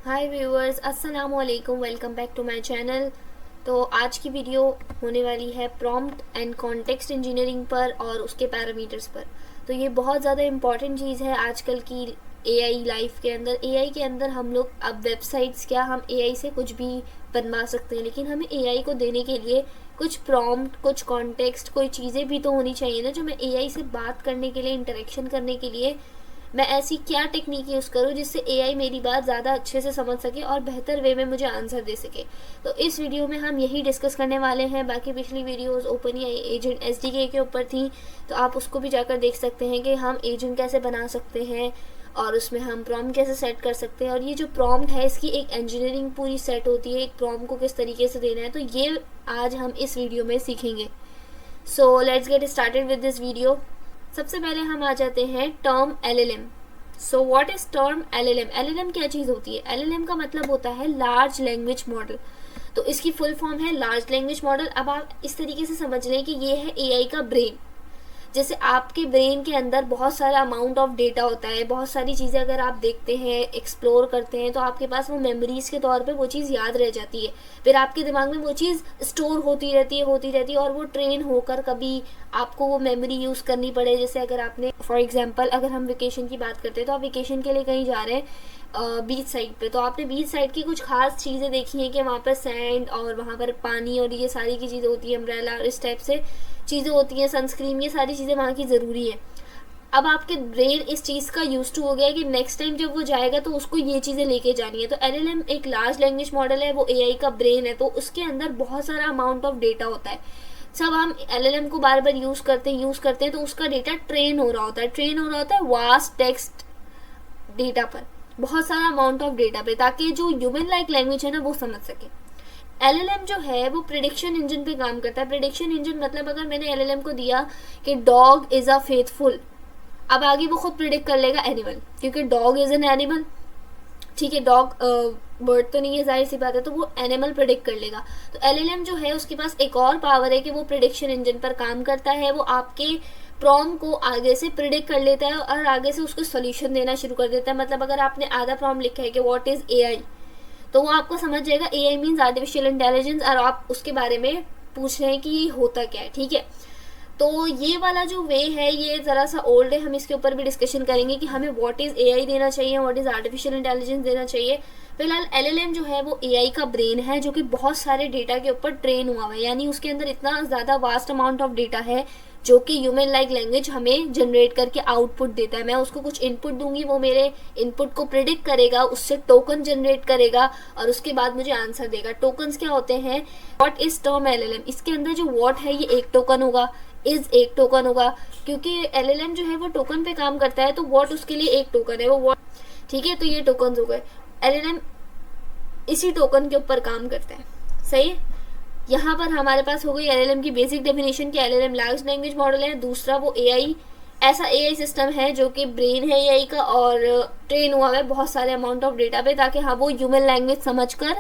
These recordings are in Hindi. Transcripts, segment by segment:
हाय व्यूअर्स, अस्सलाम वालेकुम। Welcome back to my channel. तो आज की वीडियो होने वाली है प्रॉम्प्ट एंड कॉन्टेक्स्ट इंजीनियरिंग पर और उसके पैरामीटर्स पर। तो ये बहुत ज़्यादा इम्पॉर्टेंट चीज़ है आजकल की एआई लाइफ के अंदर। एआई के अंदर हम लोग अब वेबसाइट्स क्या, हम एआई से कुछ भी बनवा सकते हैं, लेकिन हमें एआई को देने के लिए कुछ प्रॉम्प्ट, कुछ कॉन्टेक्स्ट, कोई चीज़ें भी तो होनी चाहिए ना, जो मैं एआई से बात करने के लिए, इंटरेक्शन करने के लिए मैं ऐसी क्या टेक्निक यूज़ करूँ जिससे एआई मेरी बात ज़्यादा अच्छे से समझ सके और बेहतर वे में मुझे आंसर दे सके। तो इस वीडियो में हम यही डिस्कस करने वाले हैं। बाकी पिछली वीडियोस ओपन या एजेंट एसडीके के ऊपर थी, तो आप उसको भी जाकर देख सकते हैं कि हम एजेंट कैसे बना सकते हैं और उसमें हम प्रॉम्प्ट कैसे सेट कर सकते हैं। और ये जो प्रॉम्प्ट है, इसकी एक इंजीनियरिंग पूरी सेट होती है, एक प्रॉम्प्ट को किस तरीके से देना है। तो ये आज हम इस वीडियो में सीखेंगे। So let's get started with this video. सबसे पहले हम आ जाते हैं term LLM। So what is term LLM? LLM क्या चीज़ होती है? LLM का मतलब होता है लार्ज लैंग्वेज मॉडल। तो इसकी फुल फॉर्म है लार्ज लैंग्वेज मॉडल। अब आप इस तरीके से समझ लें कि ये है एआई का ब्रेन। जैसे आपके ब्रेन के अंदर बहुत सारा अमाउंट ऑफ डेटा होता है, बहुत सारी चीज़ें अगर आप देखते हैं, एक्सप्लोर करते हैं, तो आपके पास वो मेमोरीज के तौर पे वो चीज़ याद रह जाती है। फिर आपके दिमाग में वो चीज़ स्टोर होती रहती है और वो ट्रेन होकर कभी आपको वो मेमोरी यूज़ करनी पड़े। जैसे अगर आपने फॉर एग्जांपल, अगर हम वेकेशन की बात करते हैं, तो आप वेकेशन के लिए कहीं जा रहे हैं बीच साइड पे, तो आपने बीच साइड की कुछ खास चीज़ें देखी हैं कि वहाँ पर सैंड और वहाँ पर पानी और ये सारी की चीज़ें होती है, अम्ब्रेला और इस टाइप से चीज़ें होती हैं, सनस्क्रीन, ये सारी चीज़ें वहाँ की ज़रूरी है। अब आपके ब्रेन इस चीज़ का यूज टू हो गया है कि नेक्स्ट टाइम जब वो जाएगा तो उसको ये चीज़ें लेके जानी है। तो LLM एक लार्ज लैंग्वेज मॉडल है, वो एआई का ब्रेन है, तो उसके अंदर बहुत सारा अमाउंट ऑफ डेटा होता है। सब हम LLM को बार बार यूज़ करते हैं तो उसका डेटा ट्रेन हो रहा होता है वास्ट टेक्स्ट डेटा पर, बहुत सारा अमाउंट ऑफ डेटा पे, ताकि जो ह्यूमन लाइक लैंग्वेज है ना वो समझ सके। LLM जो है वो प्रिडिक्शन इंजन पे काम करता है। प्रिडिक्शन इंजन मतलब अगर मैंने LLM को दिया कि डॉग इज अ फेथफुल, अब आगे वो खुद प्रिडिक्ट कर लेगा एनिमल, क्योंकि डॉग इज एन एनिमल। ठीक है, डॉग बर्ड तो नहीं है, जाहिर सी बात है, तो वो एनिमल प्रिडिक्ट कर लेगा। तो LLM जो है उसके पास एक और पावर है कि वो प्रिडिक्शन इंजन पर काम करता है। वो आपके प्रॉम्प्ट को आगे से प्रिडिक्ट कर लेता है और आगे से उसको सोल्यूशन देना शुरू कर देता है। मतलब अगर आपने आधा प्रॉम्प्ट लिखा है कि व्हाट इज AI, तो वो आपको समझ जाएगा AI मीन्स आर्टिफिशियल इंटेलिजेंस, और आप उसके बारे में पूछ रहे हैं कि ये होता क्या है। ठीक है, तो ये वाला जो वे है ये ज़रा सा ओल्ड है, हम इसके ऊपर भी डिस्कशन करेंगे कि हमें व्हाट इज़ AI देना चाहिए, व्हाट इज़ आर्टिफिशियल इंटेलिजेंस देना चाहिए। फिलहाल LLM जो है वो AI का ब्रेन है, जो कि बहुत सारे डेटा के ऊपर ट्रेन हुआ है, यानी उसके अंदर इतना ज़्यादा वास्ट अमाउंट ऑफ डेटा है जो कि ह्यूमन लाइक लैंग्वेज हमें जनरेट करके आउटपुट देता है। मैं उसको कुछ इनपुट दूंगी, वो मेरे इनपुट को प्रिडिक्ट करेगा, उससे टोकन जनरेट करेगा और उसके बाद मुझे आंसर देगा। टोकन्स क्या होते हैं? व्हाट इज टर्म LLM, इसके अंदर जो व्हाट है ये एक टोकन होगा, इज एक टोकन होगा, क्योंकि LLM जो है वो टोकन पे काम करता है, तो व्हाट उसके लिए एक टोकन है, वो व्हाट। ठीक है, तो ये टोकन हो गए। LLM इसी टोकन के ऊपर काम करता है। सही है, यहाँ पर हमारे पास हो गई LLM की बेसिक डेफिनेशन कि LLM लार्ज लैंग्वेज मॉडल है। दूसरा, वो AI ऐसा AI सिस्टम है जो कि ब्रेन है AI का और ट्रेन हुआ है बहुत सारे अमाउंट ऑफ डेटा पे, ताकि हाँ वो ह्यूमन लैंग्वेज समझकर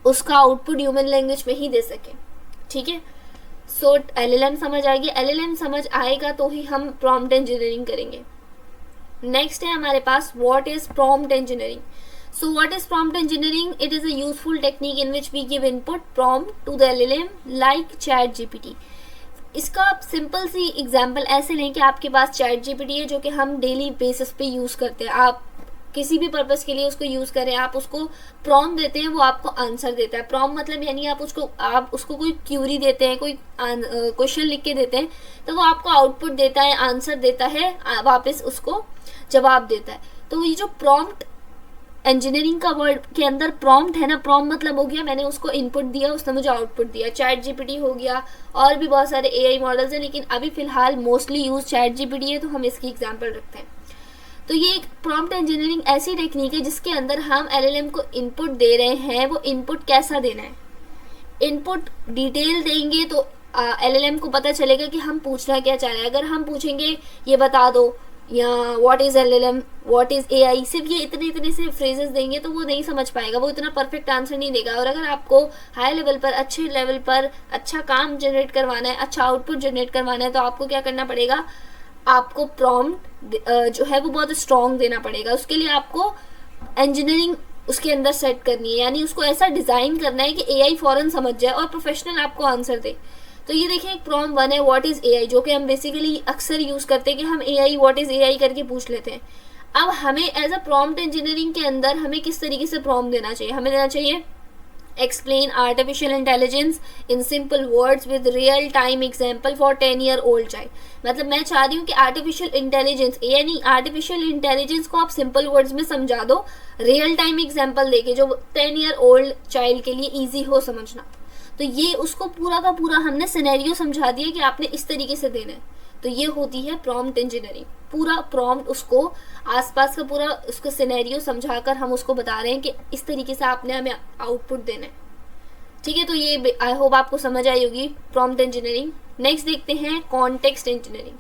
उसका आउटपुट ह्यूमन लैंग्वेज में ही दे सके। ठीक है, सो LLM समझ आएगी। LLM समझ आएगा तो ही हम प्रॉम्प्ट इंजीनियरिंग करेंगे। नेक्स्ट है हमारे पास what is prompt engineering. So what is prompt engineering? It is a useful technique in which we give input prompt to the LLM like ChatGPT. इसका आप सिंपल सी एग्जांपल ऐसे लें कि आपके पास ChatGPT है जो कि हम डेली बेसिस पे यूज़ करते हैं। आप किसी भी पर्पज़ के लिए उसको यूज़ करें, आप उसको प्रॉम्प्ट देते हैं, वो आपको आंसर देता है। प्रॉम्प्ट मतलब यानी आप उसको कोई क्यूरी देते हैं, कोई क्वेश्चन लिख के देते हैं, तो वो आपको आउटपुट देता है, आंसर देता है, वापस उसको जवाब देता है। तो ये जो प्रॉम्प्ट इंजीनियरिंग का वर्ड के अंदर प्रॉम्प्ट है ना, प्रॉम्प्ट मतलब हो गया मैंने उसको इनपुट दिया, उसने मुझे आउटपुट दिया। ChatGPT हो गया, और भी बहुत सारे AI मॉडल्स हैं, लेकिन अभी फिलहाल मोस्टली यूज ChatGPT है, तो हम इसकी एग्जांपल रखते हैं। तो ये एक प्रॉम्प्ट इंजीनियरिंग ऐसी टेक्निक है जिसके अंदर हम LLM को इनपुट दे रहे हैं। वो इनपुट कैसा देना है? इनपुट डिटेल देंगे तो LLM को पता चलेगा कि हम पूछना क्या चाह रहे हैं। अगर हम पूछेंगे ये बता दो या what is LLM, what is AI, सिर्फ ये इतने से फ्रेजेस देंगे तो वो नहीं समझ पाएगा, वो इतना परफेक्ट आंसर नहीं देगा। और अगर आपको हाई लेवल पर, अच्छे लेवल पर अच्छा काम जनरेट करवाना है, अच्छा आउटपुट जनरेट करवाना है, तो आपको क्या करना पड़ेगा? आपको प्रॉम्प्ट जो है वो बहुत स्ट्रॉन्ग देना पड़ेगा। उसके लिए आपको इंजीनियरिंग उसके अंदर सेट करनी है, यानी उसको ऐसा डिज़ाइन करना है कि एआई फौरन समझ जाए और प्रोफेशनल आपको आंसर दे। तो ये देखें एक प्रॉम्प्ट 1 है व्हाट इज़ एआई, जो कि हम बेसिकली अक्सर यूज़ करते हैं कि हम एआई व्हाट इज़ एआई करके पूछ लेते हैं। अब हमें एज अ प्रॉम्प्ट इंजीनियरिंग के अंदर हमें किस तरीके से प्रॉम्प्ट देना चाहिए, हमें देना चाहिए explain artificial intelligence in simple words with real time example for 10-year-old child। मतलब मैं चाह रही हूँ कि आर्टिफिशियल इंटेलिजेंस यानी आर्टिफिशियल इंटेलिजेंस को आप सिंपल वर्ड्स में समझा दो, रियल टाइम एग्जाम्पल देके, जो 10-year-old चाइल्ड के लिए ईजी हो समझना। तो ये उसको पूरा का पूरा हमने सिनेरियो समझा दिया कि आपने इस तरीके से देना है। तो ये होती है प्रॉम्प्ट इंजीनियरिंग। पूरा प्रॉम्प्ट उसको आसपास का पूरा उसका सिनेरियो समझाकर हम उसको बता रहे हैं कि इस तरीके से आपने हमें आउटपुट देना है। ठीक है, तो ये आई होप आपको समझ आई होगी प्रॉम्प्ट इंजीनियरिंग। नेक्स्ट देखते हैं कॉन्टेक्स्ट इंजीनियरिंग।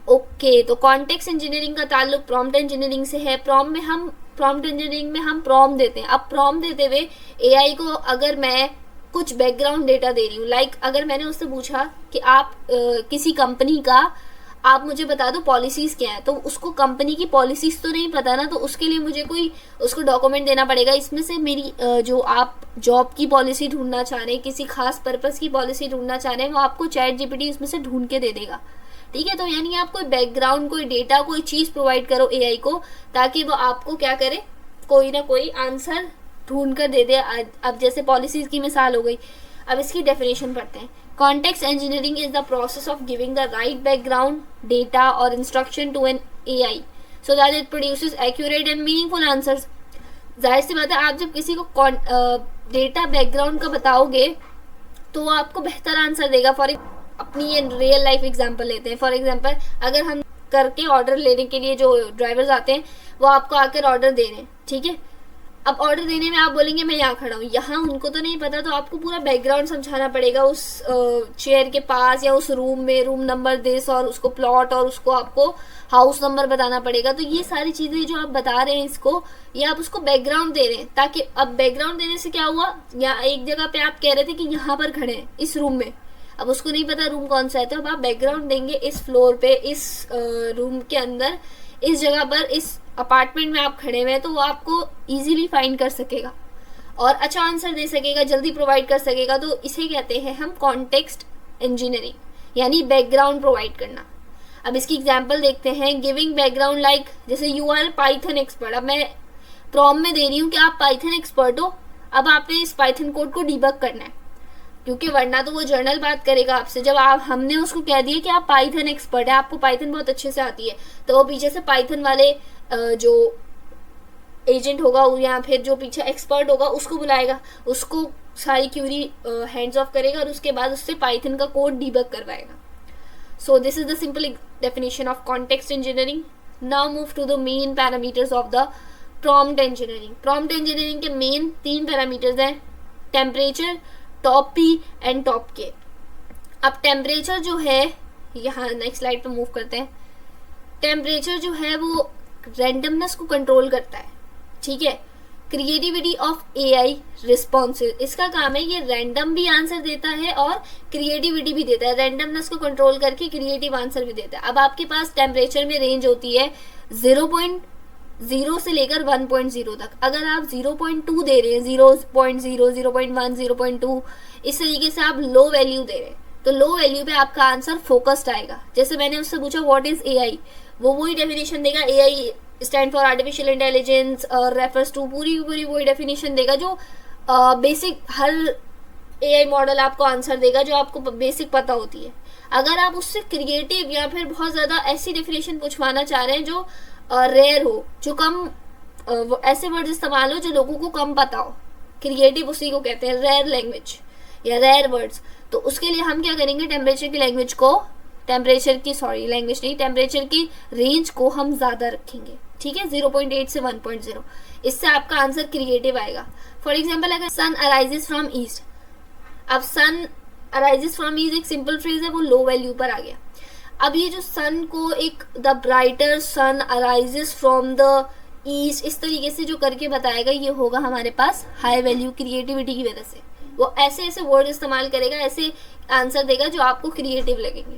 ओके, तो कॉन्टेक्स्ट इंजीनियरिंग का ताल्लुक प्रॉम्प्ट इंजीनियरिंग से है। प्रॉम्प्ट इंजीनियरिंग में हम प्रॉम्प्ट देते हैं। अब प्रॉम्प्ट देते हुए एआई को अगर मैं कुछ बैकग्राउंड डेटा दे रही हूँ, लाइक अगर मैंने उससे पूछा कि आप किसी कंपनी का आप मुझे बता दो पॉलिसीज़ क्या है, तो उसको कंपनी की पॉलिसीज़ तो नहीं पता ना, तो उसके लिए मुझे कोई उसको डॉक्यूमेंट देना पड़ेगा। इसमें से मेरी जो आप जॉब की पॉलिसी ढूंढना चाह रहे हैं, किसी खास पर्पज़ की पॉलिसी ढूंढना चाह रहे हैं, वो आपको चैट जीपीटी उसमें से ढूंढ के दे देगा। ठीक है, तो यानी आप कोई बैकग्राउंड, कोई डेटा, कोई चीज़ प्रोवाइड करो एआई को, ताकि वो आपको क्या करे, कोई ना कोई आंसर ढूंढ कर दे दे। अब जैसे पॉलिसीज़ की मिसाल हो गई। अब इसकी डेफिनेशन पढ़ते हैं। Context engineering is the process of giving the right background, data or instruction to an AI so that it produces accurate and meaningful answers। जाहिर सी बात है, आप जब किसी को डेटा बैकग्राउंड का बताओगे तो वो आपको बेहतर आंसर देगा। अपनी रियल लाइफ एग्जांपल लेते हैं। फॉर एग्जांपल अगर हम करके ऑर्डर लेने के लिए जो ड्राइवर्स आते हैं वो आपको आकर ऑर्डर दे रहे हैं, ठीक है। अब ऑर्डर देने में आप बोलेंगे मैं यहाँ खड़ा हूँ, यहाँ उनको तो नहीं पता, तो आपको पूरा बैकग्राउंड समझाना पड़ेगा उस चेयर के पास या उस रूम में, रूम नंबर दिस, और उसको प्लॉट, और उसको आपको हाउस नंबर बताना पड़ेगा। तो ये सारी चीज़ें जो आप बता रहे हैं इसको, ये आप उसको बैकग्राउंड दे रहे हैं। ताकि अब बैकग्राउंड देने से क्या हुआ, या एक जगह पे आप कह रहे थे कि यहाँ पर खड़े हैं इस रूम में, अब उसको नहीं पता रूम कौन सा है, तो अब आप बैकग्राउंड देंगे इस फ्लोर पे, इस रूम के अंदर, इस जगह पर, इस अपार्टमेंट में आप खड़े हुए हैं, तो वो आपको इजीली फाइंड कर सकेगा और अच्छा आंसर दे सकेगा, जल्दी प्रोवाइड कर सकेगा। तो इसे कहते हैं हम कॉन्टेक्स्ट इंजीनियरिंग, यानी बैकग्राउंड प्रोवाइड करना। अब इसकी एग्जांपल देखते हैं। गिविंग बैकग्राउंड लाइक, जैसे यू आर पाइथन एक्सपर्ट। अब मैं प्रॉम्प्ट में दे रही हूँ कि आप पाइथन एक्सपर्ट हो, अब आपने इस पाइथन कोड को डिबग करना है, क्योंकि वरना तो वो जर्नल बात करेगा आपसे। जब हमने उसको कह दिया कि आप पाइथन एक्सपर्ट है, आपको पाइथन बहुत अच्छे से आती है, तो वो पीछे से पाइथन वाले जो एजेंट होगा या फिर जो पीछे एक्सपर्ट होगा उसको बुलाएगा, उसको सारी क्यूरी हैंड्स ऑफ करेगा और उसके बाद उससे पाइथन का कोड डिबग करवाएगा। So this is the simple definition of context engineering. Now move to the main parameters of the prompt engineering. Prompt engineering के मेन 3 पैरामीटर्स हैं, temperature, top p and top k. अब टेम्परेचर जो है, यहाँ नेक्स्ट स्लाइड पे मूव करते हैं। टेम्परेचर जो है वो रैंडमनेस को कंट्रोल करता है, ठीक है। क्रिएटिविटी ऑफ एआई रिस्पॉन्सेज, इसका काम है ये रैंडम भी आंसर देता है और क्रिएटिविटी भी देता है, रैंडमनेस को कंट्रोल करके क्रिएटिव आंसर भी देता है। अब आपके पास टेम्परेचर में रेंज होती है 0.0 से लेकर 1.0 तक। अगर आप 0.2 दे रहे हैं, 0.0, 0.1, 0.2, इस तरीके से आप लो वैल्यू दे रहे हैं, तो लो वैल्यू पे आपका आंसर फोकस्ड आएगा। जैसे मैंने उससे पूछा व्हाट इज एआई, वो वही डेफिनेशन देगा, AI stand for artificial intelligence और रेफर्स टू, पूरी वही डेफिनेशन देगा जो बेसिक हर एआई मॉडल आपको आंसर देगा जो आपको बेसिक पता होती है। अगर आप उससे क्रिएटिव या फिर बहुत ज़्यादा ऐसी डेफिनेशन पूछवाना चाह रहे हैं जो रेयर हो, जो कम ऐसे वर्ड्स इस्तेमाल हो जो लोगों को कम पता हो, क्रिएटिव उसी को कहते हैं, रेयर लैंग्वेज या रेयर वर्ड्स, तो उसके लिए हम क्या करेंगे, टेम्परेचर की रेंज को हम ज़्यादा रखेंगे, ठीक है, 0.8 से 1.0। इससे आपका आंसर क्रिएटिव आएगा। फॉर एग्जाम्पल अगर सन अराइजेस फ्रॉम ईस्ट, अब सन अराइजेस फ्रॉम ईस्ट एक सिंपल फ्रेज है, वो लो वैल्यू पर आ गया। अब ये जो सन को एक the brighter sun arises from the east, इस तरीके से जो करके बताएगा, ये होगा हमारे पास हाई वैल्यू क्रिएटिविटी की वजह से। वो ऐसे ऐसे वर्ड इस्तेमाल करेगा, ऐसे आंसर देगा जो आपको क्रिएटिव लगेंगे,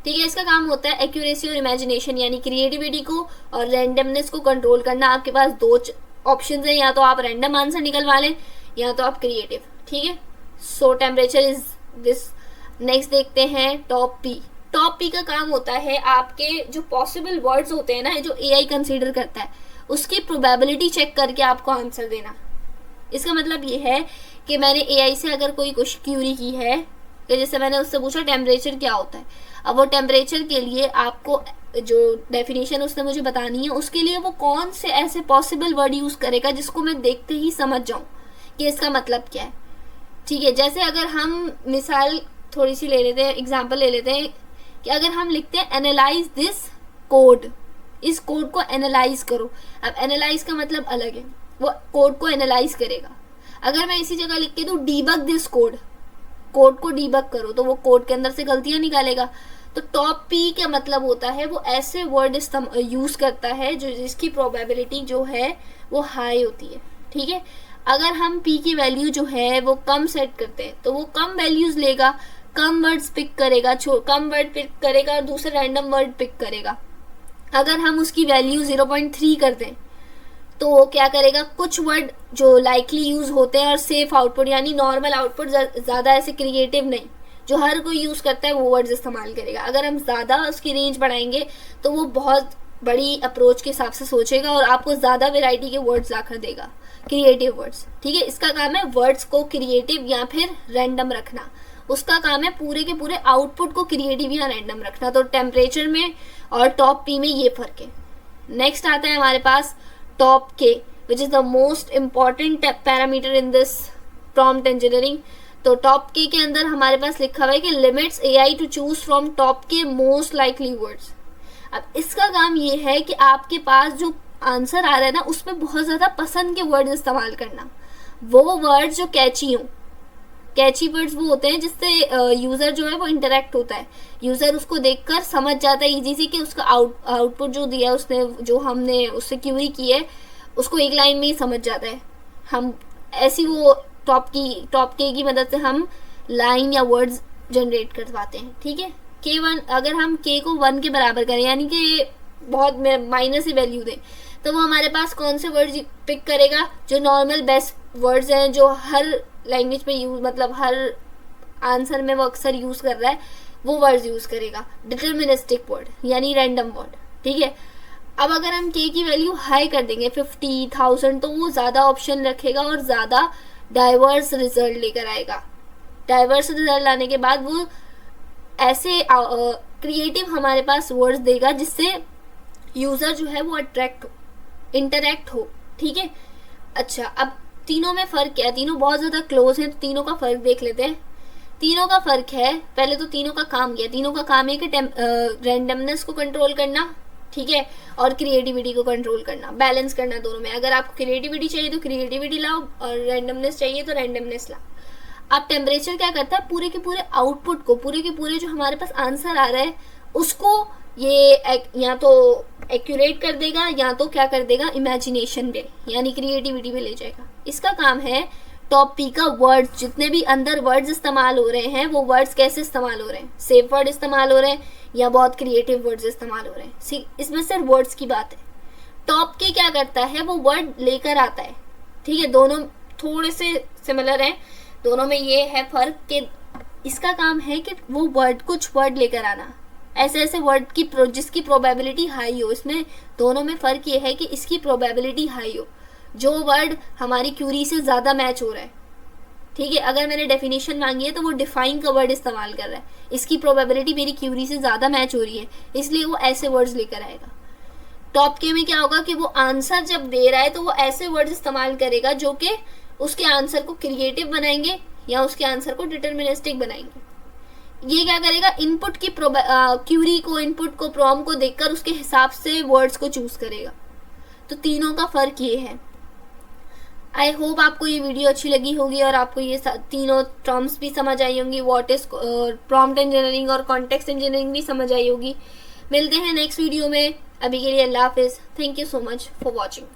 ठीक है। इसका काम होता है एक्यूरेसी और इमेजिनेशन, यानी क्रिएटिविटी को और रैंडमनेस को कंट्रोल करना। आपके पास ऑप्शन है, या तो आप रैंडम आंसर निकलवा लें या तो आप क्रिएटिव, ठीक है। सो टेम्परेचर इज दिस। नेक्स्ट देखते हैं टॉप पी। टॉप पी का काम होता है आपके जो पॉसिबल वर्ड्स होते हैं ना, जो एआई कंसीडर करता है, उसकी प्रोबेबिलिटी चेक करके आपको आंसर देना। इसका मतलब ये है कि मैंने एआई से अगर कोई कुछ क्यूरी की है, कि जैसे मैंने उससे पूछा टेम्परेचर क्या होता है, अब वो टेम्परेचर के लिए आपको जो डेफिनेशन उसने मुझे बतानी है, उसके लिए वो कौन से ऐसे पॉसिबल वर्ड यूज करेगा जिसको मैं देखते ही समझ जाऊं कि इसका मतलब क्या है, ठीक है। जैसे अगर हम मिसाल थोड़ी सी ले लेते हैं, एग्जांपल ले लेते हैं कि अगर हम लिखते हैं एनालाइज दिस कोड, इस कोड को एनालाइज करो। अब एनालाइज का मतलब अलग है, वो कोड को एनालाइज करेगा। अगर मैं इसी जगह लिख के दूं डीबग दिस कोड, कोड को डीबग करो, तो वो कोड के अंदर से गलतियां निकालेगा। तो टॉप पी का मतलब होता है वो ऐसे वर्ड यूज करता है जो जिसकी प्रोबेबिलिटी जो है वो हाई होती है, ठीक है। अगर हम पी की वैल्यू जो है वो कम सेट करते हैं तो वो कम वैल्यूज लेगा, कम वर्ड्स पिक करेगा, कम वर्ड पिक करेगा और दूसरे रैंडम वर्ड पिक करेगा। अगर हम उसकी वैल्यू 0.3 कर दें तो वो क्या करेगा, कुछ वर्ड जो लाइकली यूज होते हैं और सेफ आउटपुट यानी नॉर्मल आउटपुट, ज्यादा ऐसे क्रिएटिव नहीं जो हर कोई यूज करता है, वो वर्ड्स इस्तेमाल करेगा। अगर हम ज्यादा उसकी रेंज बढ़ाएंगे तो वो बहुत बड़ी अप्रोच के हिसाब से सोचेगा और आपको ज्यादा वेराइटी के वर्ड्स लाकर देगा, क्रिएटिव वर्ड्स, ठीक है। इसका काम है वर्ड्स को क्रिएटिव या फिर रैंडम रखना। उसका काम है पूरे के पूरे आउटपुट को क्रिएटिव या रैंडम रखना। तो टेम्परेचर में और टॉप पी में ये फर्क है। नेक्स्ट आता है हमारे पास top k, which is the most important parameter in this prompt engineering. तो टॉप के अंदर हमारे पास लिखा हुआ है कि limits AI to choose from top k most likely words. अब इसका काम ये है कि आपके पास जो आंसर आ रहा है ना, उसमें बहुत ज्यादा पसंद के वर्ड्स इस्तेमाल करना, वो वर्ड्स जो कैची हो। कैची वर्ड्स वो होते हैं जिससे यूजर जो है वो इंटरेक्ट होता है, यूजर उसको देखकर समझ जाता है इजी से कि उसका आउटपुट जो दिया है उसने, जो हमने उससे क्यूरी की है, उसको एक लाइन में ही समझ जाता है। हम ऐसी वो टॉप के की मदद से हम लाइन या वर्ड्स जनरेट करवाते हैं, ठीक है। K1 अगर हम के को 1 के बराबर करें यानी कि बहुत माइनस ही वैल्यू दें, तो वो हमारे पास कौन से वर्ड्स पिक करेगा, जो नॉर्मल बेस्ट वर्ड्स हैं जो हर लैंग्वेज में यूज, मतलब हर आंसर में वो अक्सर यूज कर रहा है, वो वर्ड्स यूज करेगा। डिटर्मिनिस्टिक वर्ड यानी रैंडम वर्ड, ठीक है। अब अगर हम के की वैल्यू हाई कर देंगे 50,000, तो वो ज्यादा ऑप्शन रखेगा और ज्यादा डाइवर्स रिजल्ट लेकर आएगा। डाइवर्स रिजल्ट लाने के बाद वो ऐसे क्रिएटिव हमारे पास वर्ड्स देगा जिससे यूजर जो है वो इंटरेक्ट हो, ठीक है। अच्छा, अब तीनों में फर्क क्या है, तीनों बहुत ज्यादा क्लोज हैं, तो तीनों का फर्क देख लेते हैं। तीनों का फर्क है, पहले तो तीनों का काम क्या है, तीनों का काम है कि रैंडमनेस को कंट्रोल करना, ठीक है, और क्रिएटिविटी को कंट्रोल करना, बैलेंस करना दोनों में। अगर आपको क्रिएटिविटी चाहिए तो क्रिएटिविटी लाओ और रैंडमनेस चाहिए तो रैंडमनेस लाओ। अब टेम्परेचर क्या करता है, पूरे के पूरे आउटपुट को, पूरे के पूरे जो हमारे पास आंसर आ रहा है उसको ये या तो एक्यूरेट कर देगा या तो क्या कर देगा, इमेजिनेशन में यानी क्रिएटिविटी में ले जाएगा। इसका काम है टॉप पी का वर्ड्स, जितने भी अंदर वर्ड्स इस्तेमाल हो रहे हैं वो वर्ड्स कैसे इस्तेमाल हो रहे हैं, सेफ वर्ड इस्तेमाल हो रहे हैं या बहुत क्रिएटिव वर्ड्स इस्तेमाल हो रहे हैं, इसमें सिर्फ वर्ड्स की बात है। टॉप के क्या करता है, वो वर्ड लेकर आता है, ठीक है। दोनों थोड़े से सिमिलर हैं, दोनों में ये है फर्क कि इसका काम है कि वो वर्ड, कुछ वर्ड लेकर आना, ऐसे ऐसे वर्ड की जिसकी प्रोबेबिलिटी हाई हो। इसमें दोनों में फर्क ये है कि इसकी प्रोबेबिलिटी हाई हो, जो वर्ड हमारी क्यूरी से ज्यादा मैच हो रहा है, ठीक है। अगर मैंने डेफिनेशन मांगी है तो वो डिफाइन का वर्ड इस्तेमाल कर रहा है, इसकी प्रोबेबिलिटी मेरी क्यूरी से ज्यादा मैच हो रही है, इसलिए वो ऐसे वर्ड्स लेकर आएगा। टॉप के में क्या होगा कि वो आंसर जब दे रहा है तो वो ऐसे वर्ड्स इस्तेमाल करेगा जो कि उसके आंसर को क्रिएटिव बनाएंगे या उसके आंसर को डिटर्मिनिस्टिक बनाएंगे। ये क्या करेगा, इनपुट की क्यूरी को, इनपुट को, प्रॉम्प्ट को देखकर उसके हिसाब से वर्ड्स को चूज करेगा। तो तीनों का फर्क ये है। आई होप आपको ये वीडियो अच्छी लगी होगी और आपको ये तीनों टर्म्स भी समझ आई होंगी, व्हाट इज प्रॉम्प्ट इंजीनियरिंग और कॉन्टेक्स्ट इंजीनियरिंग भी समझ आई होगी। मिलते हैं नेक्स्ट वीडियो में, अभी के लिए अल्लाह हाफिज। Thank you so much for watching.